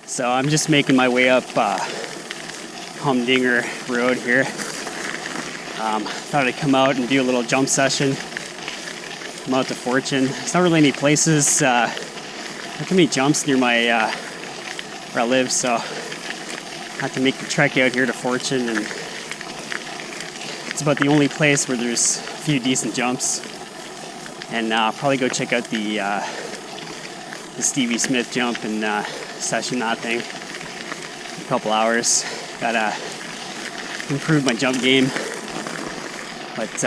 So I'm just making my way up Humdinger Road here. Thought I'd come out and do a little jump session. Come out to Fortune. There's not really any places, not too many jumps near my where I live, so I have to make the trek out here to Fortune, and it's about the only place where there's a few decent jumps. And I'll probably go check out the Stevie Smith jump and session that thing in a couple hours. Gotta improve my jump game, but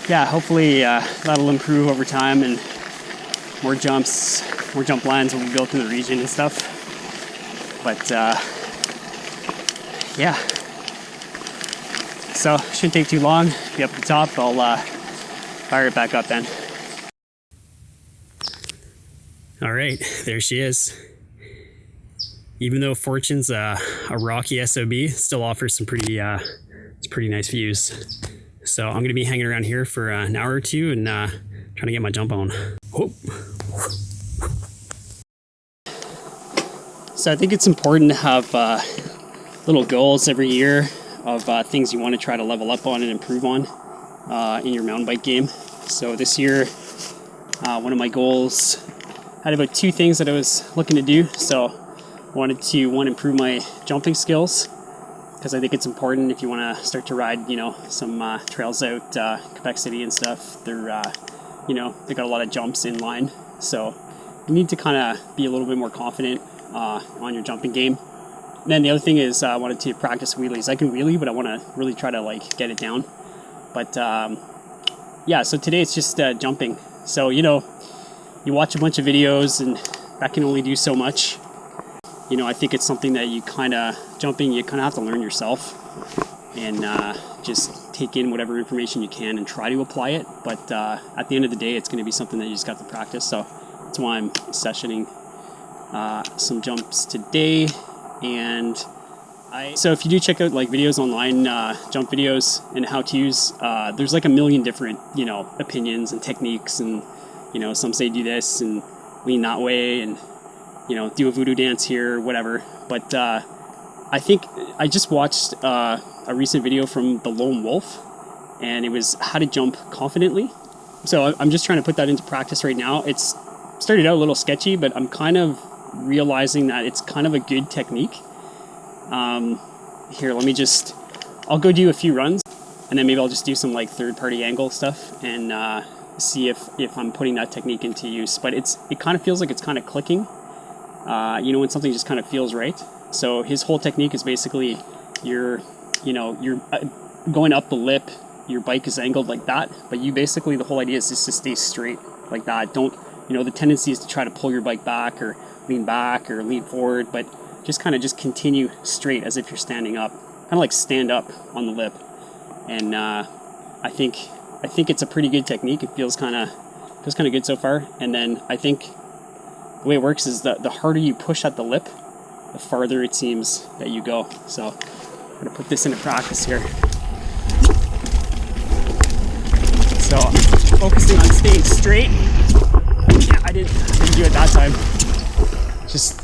yeah, hopefully that'll improve over time, and more jump lines will be built in the region and stuff. But yeah, so shouldn't take too long. Be up at the top. I'll fire it back up then. All right, there she is. Even though Fortune's a rocky SOB, still offers some pretty nice views. So I'm gonna be hanging around here for an hour or two and trying to get my jump on. Whoop. So I think it's important to have little goals every year of things you want to try to level up on and improve on in your mountain bike game. So this year, one of my goals, I had about 2 things that I was looking to do. So I wanted to, one, improve my jumping skills, because I think it's important if you want to start to ride, some trails out Quebec City and stuff. They're, they got a lot of jumps in line. So you need to kind of be a little bit more confident on your jumping game. And then the other thing is I wanted to practice wheelies. I can wheelie, but I want to really try to get it down. But yeah, so today it's just jumping. So, you watch a bunch of videos and that can only do so much. I think it's something that you jumping, you kind of have to learn yourself and just take in whatever information you can and try to apply it. But at the end of the day, it's going to be something that you just got to practice. So that's why I'm sessioning some jumps today. And so if you do check out videos online, jump videos and how-tos, there's a million different, opinions and techniques, and, some say do this and lean that way and, do a voodoo dance here, whatever. But I think I just watched a recent video from the Lone Wolf, and it was how to jump confidently. So I'm just trying to put that into practice right now. It's started out a little sketchy, but I'm kind of realizing that it's kind of a good technique. Here, I'll go do a few runs, and then maybe I'll just do some third-party angle stuff and see if I'm putting that technique into use. But it kind of feels like it's kind of clicking. When something just kind of feels right. So his whole technique is basically you're going up the lip, your bike is angled like that, but you basically, the whole idea is just to stay straight like that. Don't, the tendency is to try to pull your bike back or lean forward, but just continue straight as if you're standing up, kind of stand up on the lip. And I think it's a pretty good technique. It feels kind of good so far. And then I think the way it works is that the harder you push at the lip, the farther it seems that you go. So I'm gonna put this into practice here. So focusing on staying straight. Yeah, I didn't do it that time. Just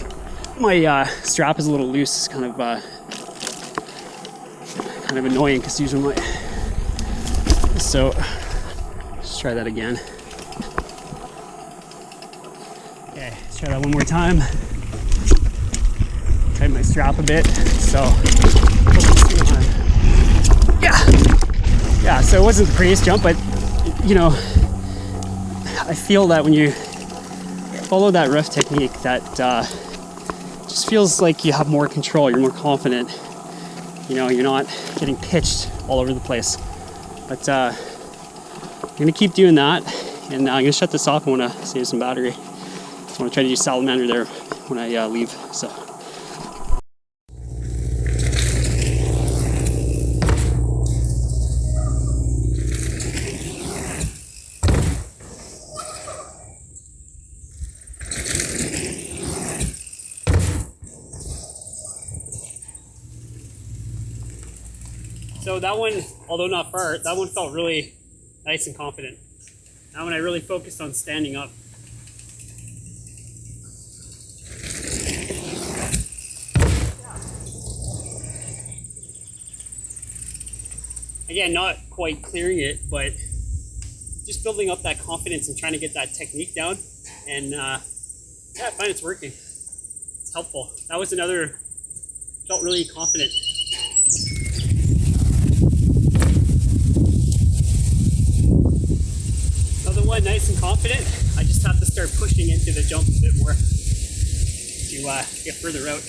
my strap is a little loose. It's kind of annoying because usually so let's try that again. Okay, let's try that one more time. Tighten my strap a bit. So yeah, so it wasn't the prettiest jump, but I feel that when you follow that rough technique, that just feels like you have more control, you're more confident, you're not getting pitched all over the place. But I'm gonna keep doing that, and I'm gonna shut this off. I want to save some battery. I want to try to use Salamander there when I leave. So So that one, although not far, that one felt really nice and confident. Now when I really focused on standing up. again, not quite clearing it, but just building up that confidence and trying to get that technique down. And yeah, I find it's working. It's helpful. That was another, felt really confident. Another one, nice and confident. I just have to start pushing into the jump a bit more to get further out.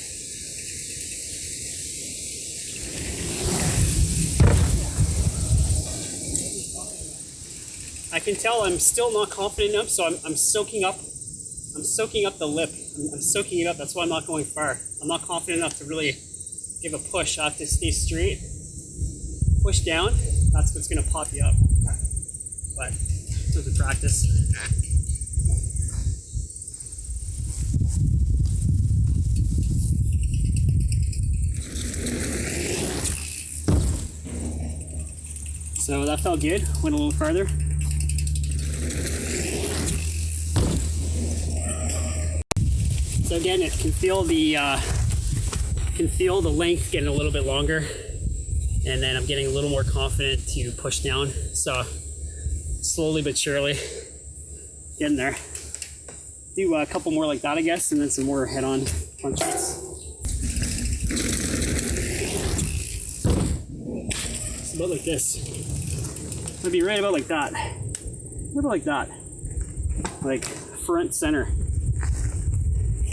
I can tell I'm still not confident enough, so I'm soaking up the lip. I'm soaking it up. That's why I'm not going far. I'm not confident enough to really give a push. I have to stay straight, push down. That's what's going to pop you up. But it was a practice. So that felt good. Went a little farther. So again, it can feel the length getting a little bit longer, and then I'm getting a little more confident to push down. So slowly but surely, getting there. Do a couple more like that, I guess, and then some more head-on front shots. It's about like this. It'll be right about like that. Right about like that. Like front center.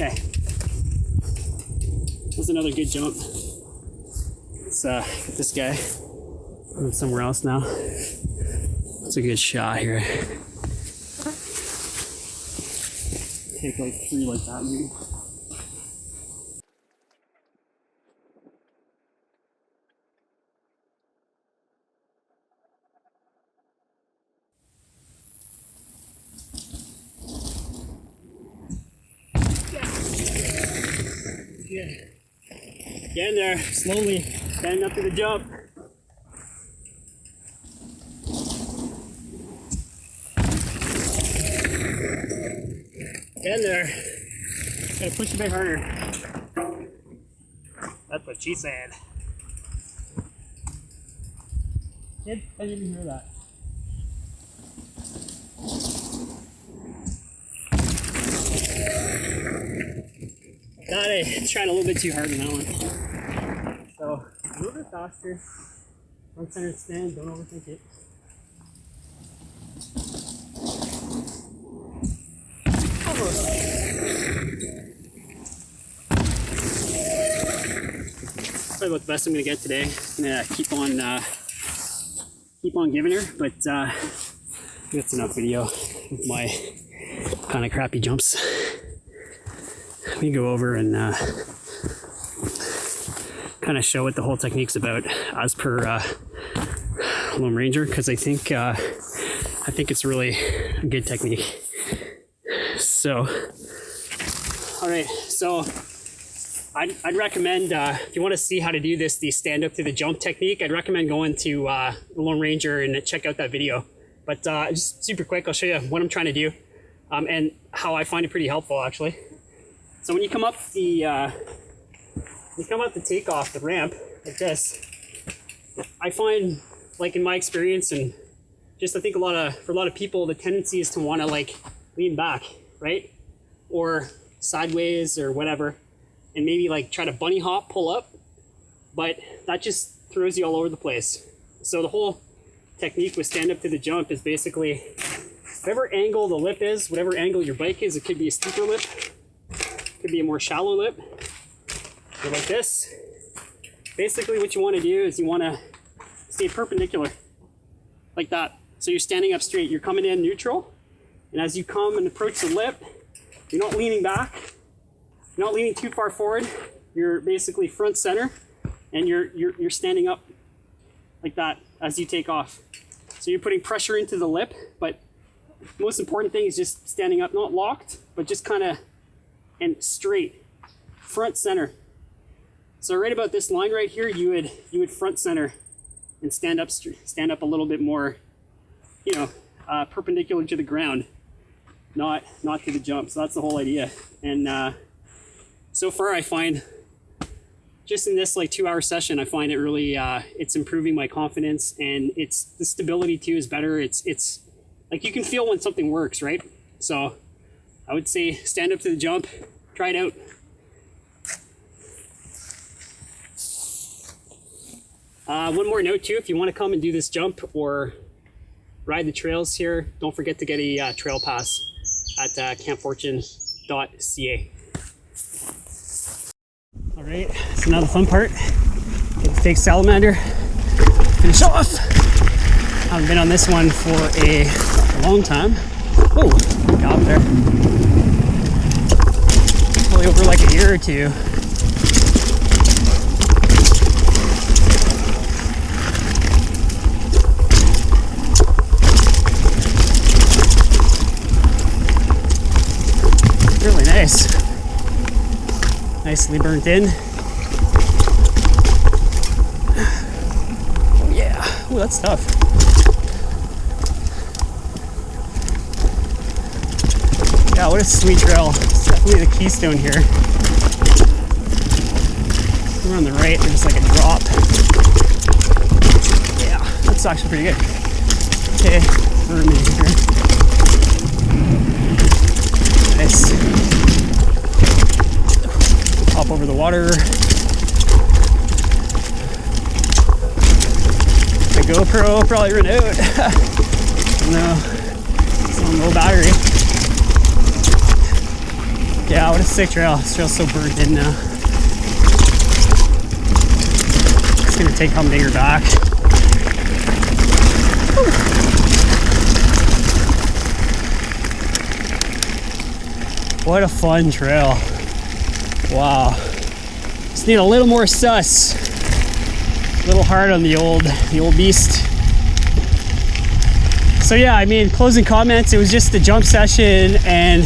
Okay, that's another good jump. Let's get this guy somewhere else now. That's a good shot here. Take like 3 like that maybe. Yeah. Getting there, slowly, standing up to the jump. Getting there. Gotta push a bit harder. That's what she said. Kid, I didn't even hear that. Got it. Trying a little bit too hard on that one. So a little bit faster. Front center stand. Don't overthink it. Almost. Probably about the best I'm gonna get today. I'm gonna keep on giving her, but that's enough video with my kind of crappy jumps. Let me go over and kind of show what the whole technique's about as per Lone Ranger, because I think it's really a good technique. So, all right, so I'd recommend if you want to see how to do this, the stand up to the jump technique, I'd recommend going to the Lone Ranger and check out that video. But just super quick, I'll show you what I'm trying to do and how I find it pretty helpful actually. So when you come up the takeoff, the ramp like this, I find, like in my experience and just I think for a lot of people, the tendency is to want to like lean back, right? Or sideways or whatever, and maybe like try to bunny hop, pull up, but that just throws you all over the place. So the whole technique with stand up to the jump is basically whatever angle the lip is, whatever angle your bike is, it could be a steeper lip, could be a more shallow lip, or like this. Basically what you want to do is you want to stay perpendicular, like that. So you're standing up straight, you're coming in neutral, and as you come and approach the lip, you're not leaning back, you're not leaning too far forward, you're basically front center, and you're standing up like that as you take off. So you're putting pressure into the lip, but the most important thing is just standing up, not locked, but just kind of and straight, front center. So right about this line right here, you would front center and stand up a little bit more, you know, perpendicular to the ground, not to the jump. So that's the whole idea. And so far I find just in this like 2-hour session, I find it really, it's improving my confidence, and it's the stability too is better. It's like you can feel when something works, right? So I would say stand up to the jump, try it out. One more note too, if you want to come and do this jump or ride the trails here, don't forget to get a trail pass at campfortune.ca. All right, so now the fun part. Get to take Salamander, finish off. I haven't been on this one for a long time. Oh, got up there. Probably over like a year or two. Really nice. Nicely burnt in. Oh yeah. Oh, that's tough. Yeah, what a sweet trail. It's definitely the keystone here. We're on the right, there's like a drop. Yeah, that's actually pretty good. Okay, burn in here. Nice. Hop over the water. The GoPro probably ran out. No, it's on low battery. Yeah, what a sick trail. This trail's so burnt in now. It's gonna take Humdinger back. Whew. What a fun trail. Wow. Just need a little more sus. A little hard on the old beast. So yeah, I mean, closing comments, it was just a jump session and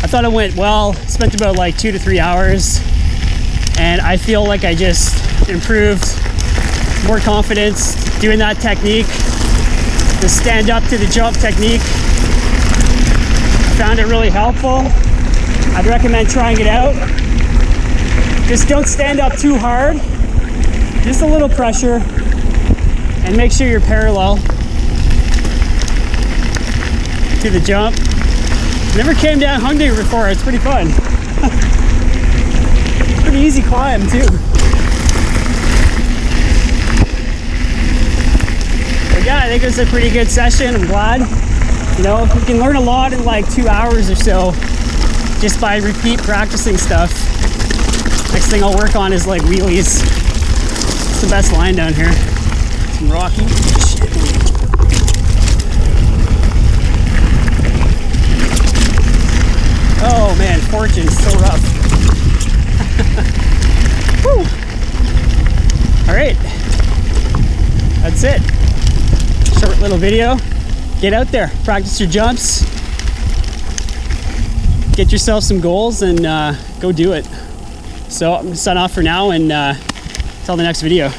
I thought it went well. Spent about like 2 to 3 hours and I feel like I just improved, more confidence doing that technique, the stand up to the jump technique. I found it really helpful. I'd recommend trying it out. Just don't stand up too hard, just a little pressure, and make sure you're parallel to the jump. Never came down Humdinger before, it's pretty fun. Pretty easy climb too. But yeah, I think it was a pretty good session, I'm glad. You know, you can learn a lot in like 2 hours or so, just by repeat practicing stuff. Next thing I'll work on is like wheelies. It's the best line down here. Some rocky shit. Oh man, Fortune's so rough. Woo. All right, that's it. Short little video. Get out there, practice your jumps. Get yourself some goals and go do it. So I'm gonna sign off for now and till the next video.